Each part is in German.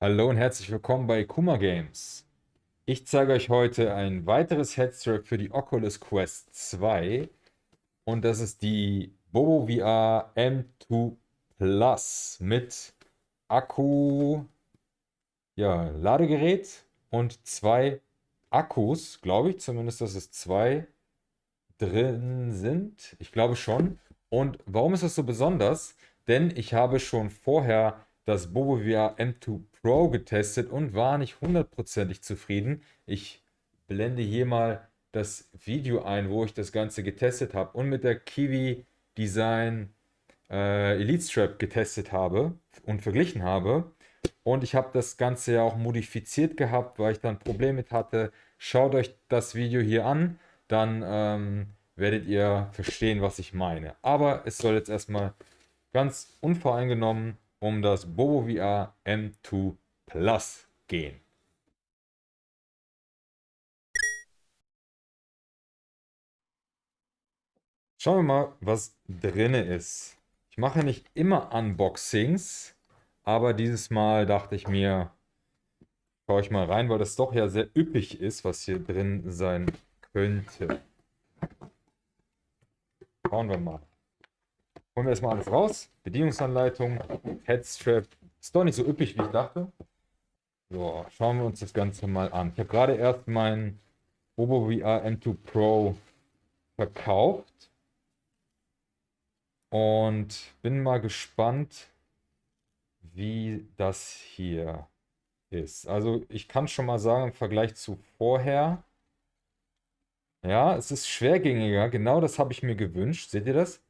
Hallo und herzlich willkommen bei Kuma Games. Ich zeige euch heute ein weiteres Headstrap für die Oculus Quest 2 und das ist die Bobo VR M2 Plus mit Akku, ja, Ladegerät und zwei Akkus, glaube ich zumindest, dass es zwei drin sind. Ich glaube schon. Und warum ist das so besonders? Denn ich habe schon vorher das Bobovia M2 Pro getestet und war nicht hundertprozentig zufrieden. Ich blende hier mal das Video ein, wo ich das Ganze getestet habe und mit der Kiwi Design Elite Strap getestet habe und verglichen habe. Und ich habe das Ganze ja auch modifiziert gehabt, weil ich da ein Problem mit hatte. Schaut euch das Video hier an, dann werdet ihr verstehen, was ich meine. Aber es soll jetzt erstmal ganz unvoreingenommen um das Bobo VR M2 Plus gehen. Schauen wir mal, was drinne ist. Ich mache nicht immer Unboxings, aber dieses Mal dachte ich mir, schaue ich mal rein, weil das doch ja sehr üppig ist, was hier drin sein könnte. Schauen wir mal. Holen wir erstmal alles raus. Bedienungsanleitung, Headstrap. Ist doch nicht so üppig, wie ich dachte. So, schauen wir uns das Ganze mal an. Ich habe gerade erst meinen Bobo VR M2 Pro verkauft und bin mal gespannt, wie das hier ist. Also ich kann schon mal sagen, im Vergleich zu vorher, ja, es ist schwergängiger. Genau das habe ich mir gewünscht. Seht ihr das?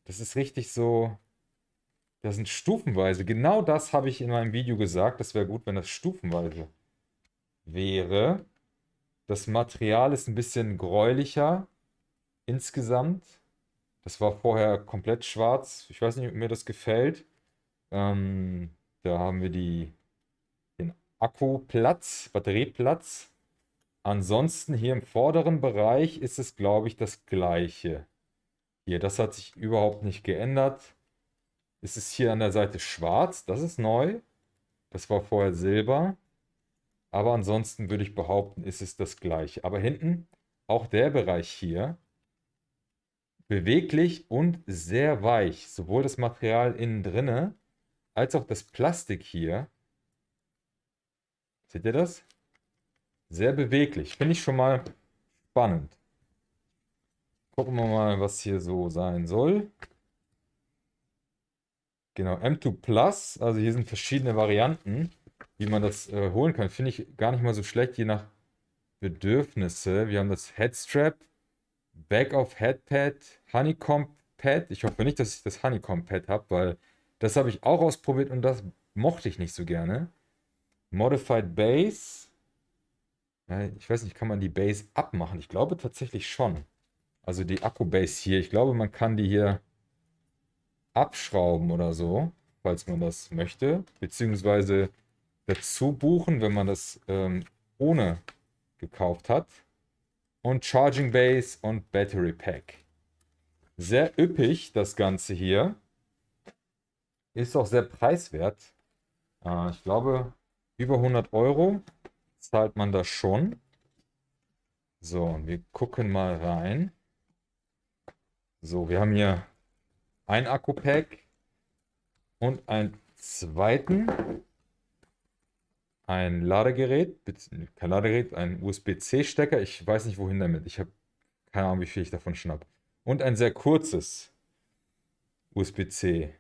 Das ist richtig so. Das sind stufenweise. Genau das habe ich in meinem Video gesagt. Das wäre gut, wenn das stufenweise wäre. Das Material ist ein bisschen gräulicher insgesamt. Das war vorher komplett schwarz. Ich weiß nicht, ob mir das gefällt. Ähm, Da haben wir den Akkuplatz, Batterieplatz. Ansonsten hier im vorderen Bereich ist es, glaube ich, das gleiche. Hier, das hat sich überhaupt nicht geändert. Es ist hier an der Seite schwarz, das ist neu. Das war vorher silber. Aber ansonsten würde ich behaupten, ist es das gleiche. Aber hinten, auch der Bereich hier, beweglich und sehr weich. Sowohl das Material innen drinne, als auch das Plastik hier. Seht ihr das? Sehr beweglich. Finde ich schon mal spannend. Gucken wir mal, was hier so sein soll. Genau, M2 Plus, also hier sind verschiedene Varianten, wie man das holen kann. Finde ich gar nicht mal so schlecht, je nach Bedürfnisse. Wir haben das Headstrap, Back of Headpad, Honeycomb Pad. Ich hoffe nicht, dass ich das Honeycomb Pad habe, weil das habe ich auch ausprobiert und das mochte ich nicht so gerne. Modified Base. Ja, ich weiß nicht, kann man die Base abmachen? Ich glaube tatsächlich schon. Also die Akku-Base hier. Ich glaube, man kann die hier abschrauben oder so, falls man das möchte. Beziehungsweise dazu buchen, wenn man das ohne gekauft hat. Und Charging Base und Battery Pack. Sehr üppig, das Ganze hier. Ist auch sehr preiswert. Ich glaube, über 100 Euro zahlt man das schon. So, und wir gucken mal rein. So, wir haben hier ein Akku-Pack und einen zweiten. Ein Ladegerät, kein Ladegerät, ein USB-C-Stecker. Ich weiß nicht, wohin damit. Ich habe keine Ahnung, wie viel ich davon schnapp. Und ein sehr kurzes USB-C.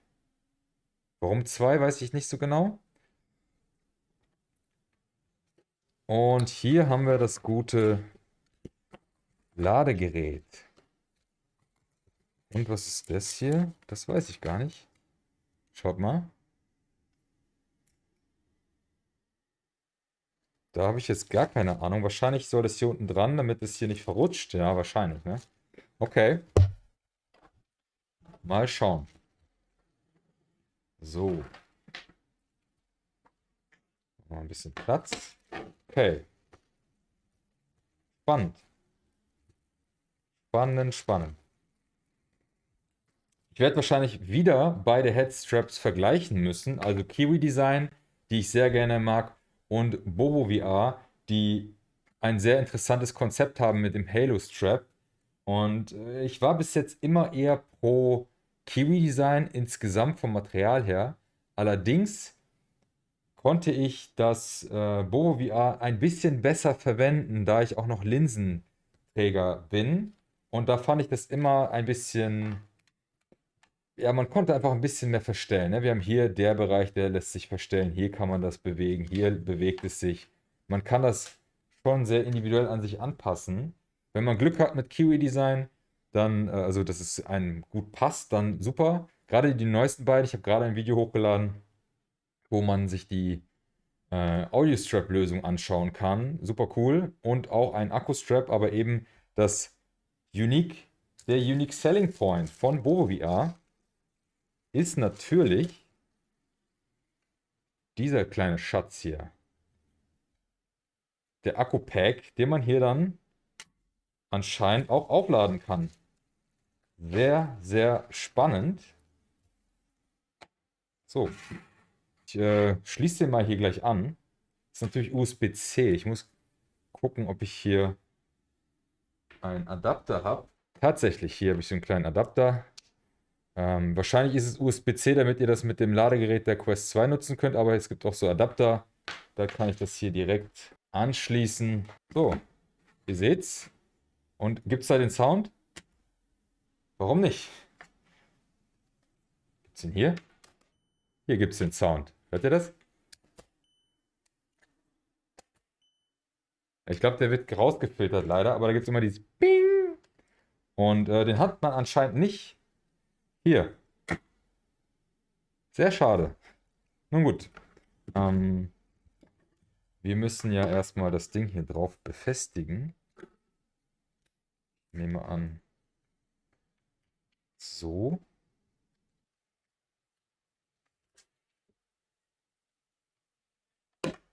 Warum zwei, weiß ich nicht so genau. Und hier haben wir das gute Ladegerät. Und was ist das hier? Das weiß ich gar nicht. Schaut mal. Da habe ich jetzt gar keine Ahnung. Wahrscheinlich soll das hier unten dran, damit es hier nicht verrutscht. Ja, wahrscheinlich, ne? Okay, mal schauen. So, mal ein bisschen Platz. Okay, spannend. Spannend, spannend. Ich werde wahrscheinlich wieder beide Headstraps vergleichen müssen. Also Kiwi Design, die ich sehr gerne mag, und Bobo VR, die ein sehr interessantes Konzept haben mit dem Halo Strap. Und ich war bis jetzt immer eher pro Kiwi-Design insgesamt vom Material her. Allerdings konnte ich das Bovo VR ein bisschen besser verwenden, da ich auch noch Linsenträger bin. Und da fand ich das immer ein bisschen, ja, man konnte einfach ein bisschen mehr verstellen. Ne? Wir haben hier der Bereich, der lässt sich verstellen. Hier kann man das bewegen, hier bewegt es sich. Man kann das schon sehr individuell an sich anpassen. Wenn man Glück hat mit Kiwi Design, dann, also dass es einem gut passt, dann super. Gerade die neuesten beiden, ich habe gerade ein Video hochgeladen, wo man sich die Audio-Strap-Lösung anschauen kann. Super cool. Und auch ein Akku-Strap, aber eben das Unique, der Unique Selling Point von Bovo VR ist natürlich dieser kleine Schatz hier. Der Akku-Pack, den man hier dann anscheinend auch aufladen kann. Sehr, sehr spannend. So, ich schließe den mal hier gleich an. Das ist natürlich USB-C. Ich muss gucken, ob ich hier einen Adapter habe. Tatsächlich, hier habe ich so einen kleinen Adapter. Wahrscheinlich ist es USB-C, damit ihr das mit dem Ladegerät der Quest 2 nutzen könnt, aber es gibt auch so Adapter. Da kann ich das hier direkt anschließen. So, ihr seht's. Und gibt es da den Sound? Warum nicht? Gibt's den hier? Hier gibt es den Sound. Hört ihr das? Ich glaube, der wird rausgefiltert leider, aber da gibt es immer dieses Bing. Und den hat man anscheinend nicht hier. Sehr schade. Nun gut. Ähm, wir müssen ja erstmal das Ding hier drauf befestigen. Ich nehme an. So.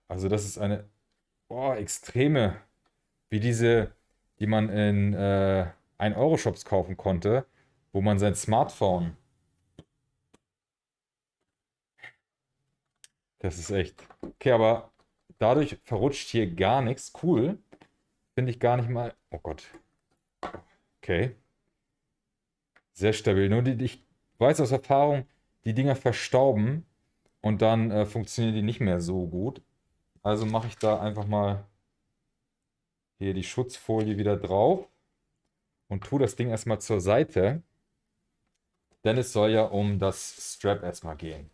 Also das ist eine extreme, wie diese, die man in 1-Euro-Shops kaufen konnte, wo man sein Smartphone. Das ist echt. Okay, aber dadurch verrutscht hier gar nichts. Cool. Finde ich gar nicht mal. Oh Gott. Okay. Sehr stabil. Nur ich weiß aus Erfahrung, die Dinger verstauben und dann funktionieren die nicht mehr so gut. Also mache ich da einfach mal hier die Schutzfolie wieder drauf und tue das Ding erstmal zur Seite, denn es soll ja um das Strap erstmal gehen.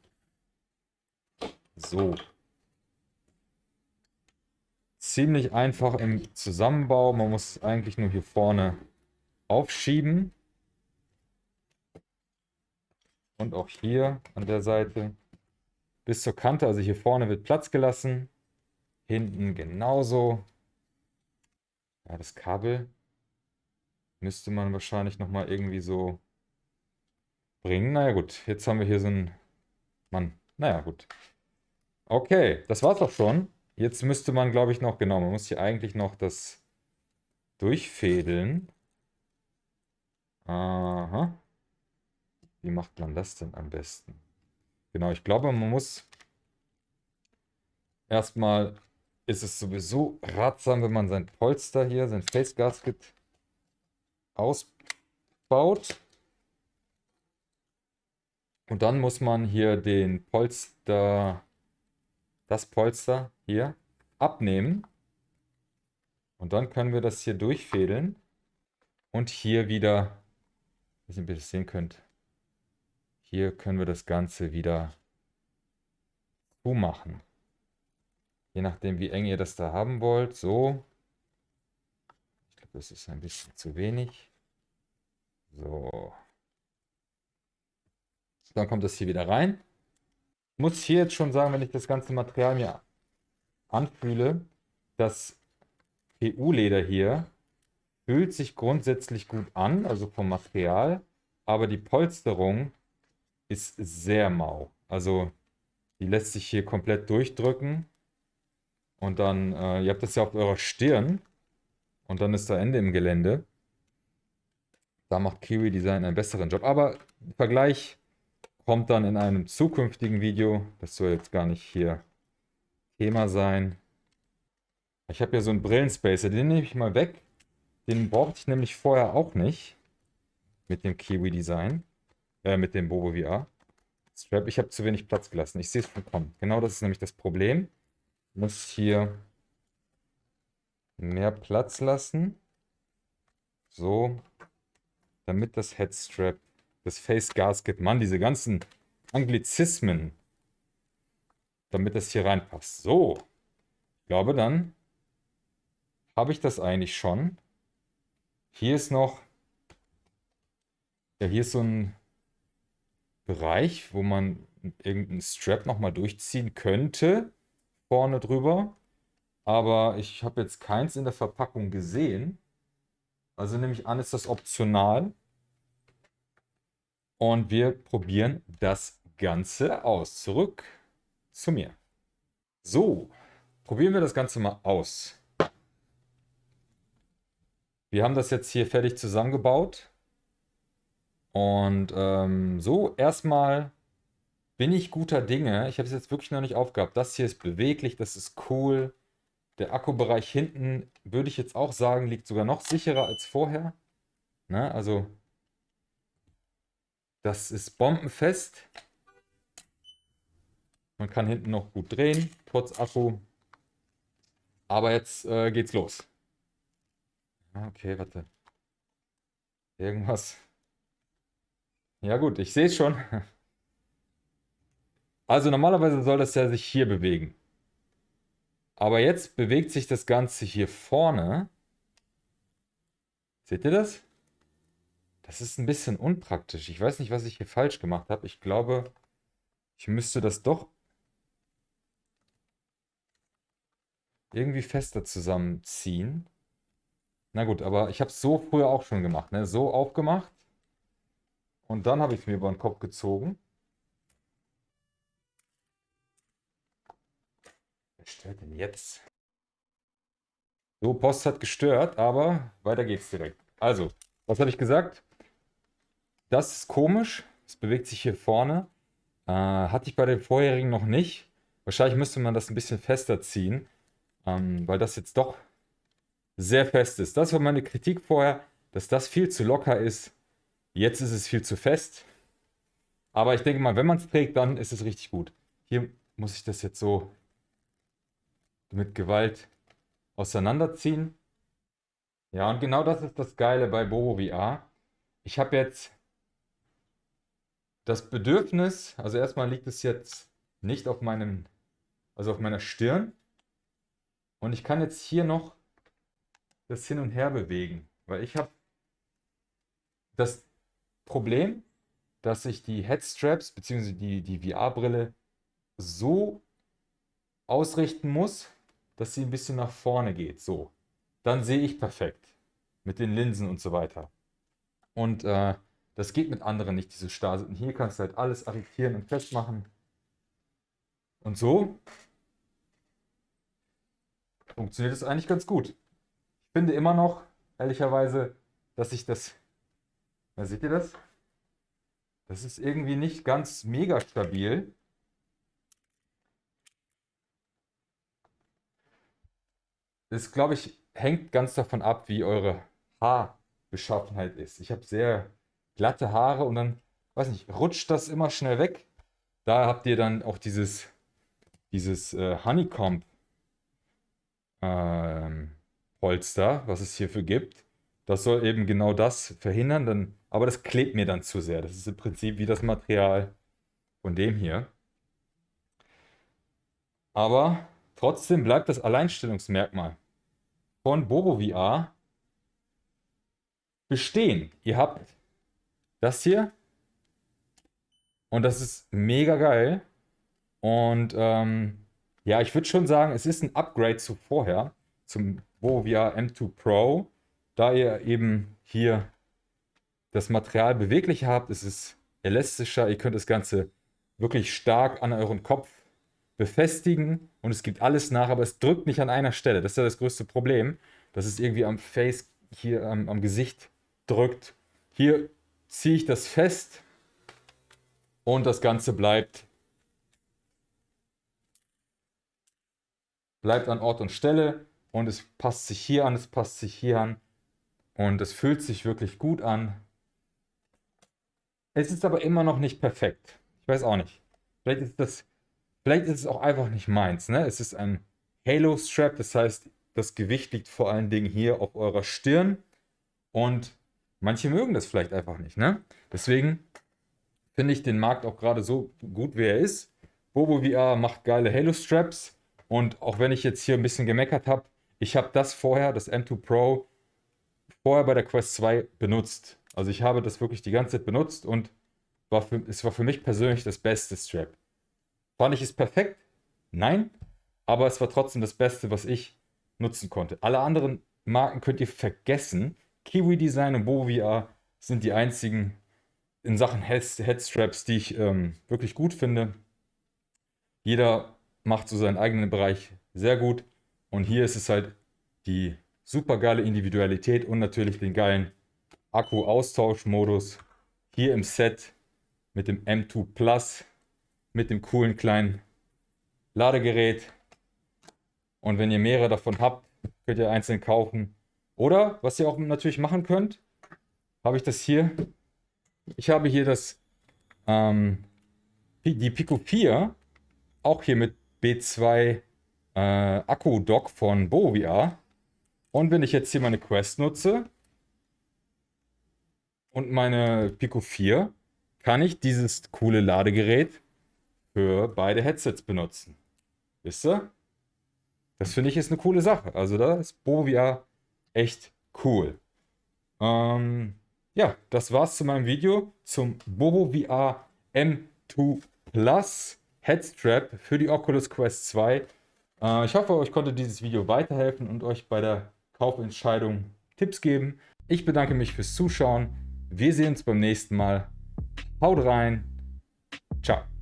So. Ziemlich einfach im Zusammenbau. Man muss eigentlich nur hier vorne aufschieben. Und auch hier an der Seite bis zur Kante. Also hier vorne wird Platz gelassen. Hinten genauso. Ja, das Kabel müsste man wahrscheinlich nochmal irgendwie so bringen. Naja gut, jetzt haben wir hier so einen Mann. Naja gut. Okay, das war's auch schon. Jetzt müsste man, glaube ich, noch, genau, man muss hier eigentlich noch das durchfädeln. Aha. Wie macht man das denn am besten? Genau, ich glaube, man muss erstmal, ist es sowieso ratsam, wenn man sein Polster hier, sein Face Gasket ausbaut. Und dann muss man hier das Polster hier abnehmen. Und dann können wir das hier durchfädeln. Und hier wieder, ich weiß nicht, ob ihr das sehen könnt, hier können wir das Ganze wieder zumachen. Je nachdem, wie eng ihr das da haben wollt. So. Ich glaube, das ist ein bisschen zu wenig. So. Dann kommt das hier wieder rein. Ich muss hier jetzt schon sagen, wenn ich das ganze Material mir anfühle, das PU-Leder hier fühlt sich grundsätzlich gut an, also vom Material, aber die Polsterung ist sehr mau. Also die lässt sich hier komplett durchdrücken und dann, ihr habt das ja auf eurer Stirn und dann ist da Ende im Gelände. Da macht Kiwi Design einen besseren Job. Aber Vergleich kommt dann in einem zukünftigen Video. Das soll jetzt gar nicht hier Thema sein. Ich habe ja so einen Brillenspacer, den nehme ich mal weg. Den brauchte ich nämlich vorher auch nicht mit dem Kiwi-Design, mit dem Bobo VR Strap. Ich habe zu wenig Platz gelassen. Ich sehe es schon kommen. Genau das ist nämlich das Problem. Ich muss hier mehr Platz lassen. So, damit das Headstrap, das Face Gasket, Mann, diese ganzen Anglizismen, damit das hier reinpasst. So, ich glaube, dann habe ich das eigentlich schon. Hier ist noch, ja, hier ist so ein Bereich, wo man irgendeinen Strap nochmal durchziehen könnte, vorne drüber. Aber ich habe jetzt keins in der Verpackung gesehen. Also nehme ich an, ist das optional. Und wir probieren das Ganze aus. Zurück zu mir. So, probieren wir das Ganze mal aus. Wir haben das jetzt hier fertig zusammengebaut. Und so, erstmal bin ich guter Dinge. Ich habe es jetzt wirklich noch nicht aufgehabt. Das hier ist beweglich, das ist cool. Der Akkubereich hinten, würde ich jetzt auch sagen, liegt sogar noch sicherer als vorher. Ne? Also, das ist bombenfest. Man kann hinten noch gut drehen, trotz Akku. Aber jetzt geht's los. Okay, warte. Irgendwas. Ja gut, ich sehe es schon. Also normalerweise soll das ja sich hier bewegen. Aber jetzt bewegt sich das Ganze hier vorne. Seht ihr das? Das ist ein bisschen unpraktisch. Ich weiß nicht, was ich hier falsch gemacht habe. Ich glaube, ich müsste das doch irgendwie fester zusammenziehen. Na gut, aber ich habe es so früher auch schon gemacht. Ne? So aufgemacht. Und dann habe ich es mir über den Kopf gezogen. Was stört denn jetzt? So, Post hat gestört, aber weiter geht's direkt. Also, was habe ich gesagt? Das ist komisch. Es bewegt sich hier vorne. Hatte ich bei den vorherigen noch nicht. Wahrscheinlich müsste man das ein bisschen fester ziehen, weil das jetzt doch sehr fest ist. Das war meine Kritik vorher, dass das viel zu locker ist. Jetzt ist es viel zu fest. Aber ich denke mal, wenn man es trägt, dann ist es richtig gut. Hier muss ich das jetzt so mit Gewalt auseinanderziehen. Ja, und genau das ist das Geile bei Bobo VR. Ich habe jetzt das Bedürfnis, also erstmal liegt es jetzt nicht auf meinem, also auf meiner Stirn. Und ich kann jetzt hier noch das hin und her bewegen, weil ich habe das Problem, dass ich die Headstraps bzw. die VR-Brille so ausrichten muss, dass sie ein bisschen nach vorne geht. So, dann sehe ich perfekt mit den Linsen und so weiter. Und das geht mit anderen nicht, diese starr sind. Hier kannst du halt alles arretieren und festmachen. Und so funktioniert es eigentlich ganz gut. Ich finde immer noch, ehrlicherweise, dass ich das. Na, seht ihr das? Das ist irgendwie nicht ganz mega stabil. Das, glaube ich, hängt ganz davon ab, wie eure Haarbeschaffenheit ist. Ich habe sehr glatte Haare und dann, weiß nicht, rutscht das immer schnell weg. Da habt ihr dann auch dieses Honeycomb ähm, Polster, was es hierfür gibt. Das soll eben genau das verhindern, aber das klebt mir dann zu sehr. Das ist im Prinzip wie das Material von dem hier. Aber trotzdem bleibt das Alleinstellungsmerkmal von Bobo VR bestehen. Ihr habt das hier und das ist mega geil. Und ja, ich würde schon sagen, es ist ein Upgrade zu vorher, zum Bovo VR M2 Pro. Da ihr eben hier das Material beweglicher habt, ist es elastischer. Ihr könnt das Ganze wirklich stark an euren Kopf befestigen und es gibt alles nach, aber es drückt nicht an einer Stelle. Das ist ja das größte Problem, dass es irgendwie am Face, hier am Gesicht drückt. Hier ziehe ich das fest und das Ganze bleibt bleibt an Ort und Stelle und es passt sich hier an, es passt sich hier an und es fühlt sich wirklich gut an. Es ist aber immer noch nicht perfekt. Ich weiß auch nicht. Vielleicht ist es auch einfach nicht meins, ne? Es ist ein Halo-Strap, das heißt, das Gewicht liegt vor allen Dingen hier auf eurer Stirn und manche mögen das vielleicht einfach nicht, ne? Deswegen finde ich den Markt auch gerade so gut, wie er ist. Bobo VR macht geile Halo-Straps und auch wenn ich jetzt hier ein bisschen gemeckert habe, ich habe das vorher, das M2 Pro, vorher bei der Quest 2 benutzt. Also ich habe das wirklich die ganze Zeit benutzt und es war für mich persönlich das beste Strap. Fand ich es perfekt? Nein, aber es war trotzdem das Beste, was ich nutzen konnte. Alle anderen Marken könnt ihr vergessen. Kiwi Design und Bobo VR sind die einzigen in Sachen Headstraps, die ich wirklich gut finde. Jeder macht so seinen eigenen Bereich sehr gut. Und hier ist es halt die super geile Individualität und natürlich den geilen Akku-Austauschmodus. Hier im Set mit dem M2 Plus, mit dem coolen kleinen Ladegerät. Und wenn ihr mehrere davon habt, könnt ihr einzeln kaufen. Oder, was ihr auch natürlich machen könnt, habe ich das hier. Ich habe hier die Pico 4, auch hier mit B2 Akku-Dock von Bovia. Und wenn ich jetzt hier meine Quest nutze und meine Pico 4, kann ich dieses coole Ladegerät für beide Headsets benutzen. Wisst ihr? Das finde ich ist eine coole Sache. Also da ist Bovia echt cool. Ja, das war's zu meinem Video zum Bobo VR M2 Plus Headstrap für die Oculus Quest 2. Ich hoffe, euch konnte dieses Video weiterhelfen und euch bei der Kaufentscheidung Tipps geben. Ich bedanke mich fürs Zuschauen. Wir sehen uns beim nächsten Mal. Haut rein. Ciao.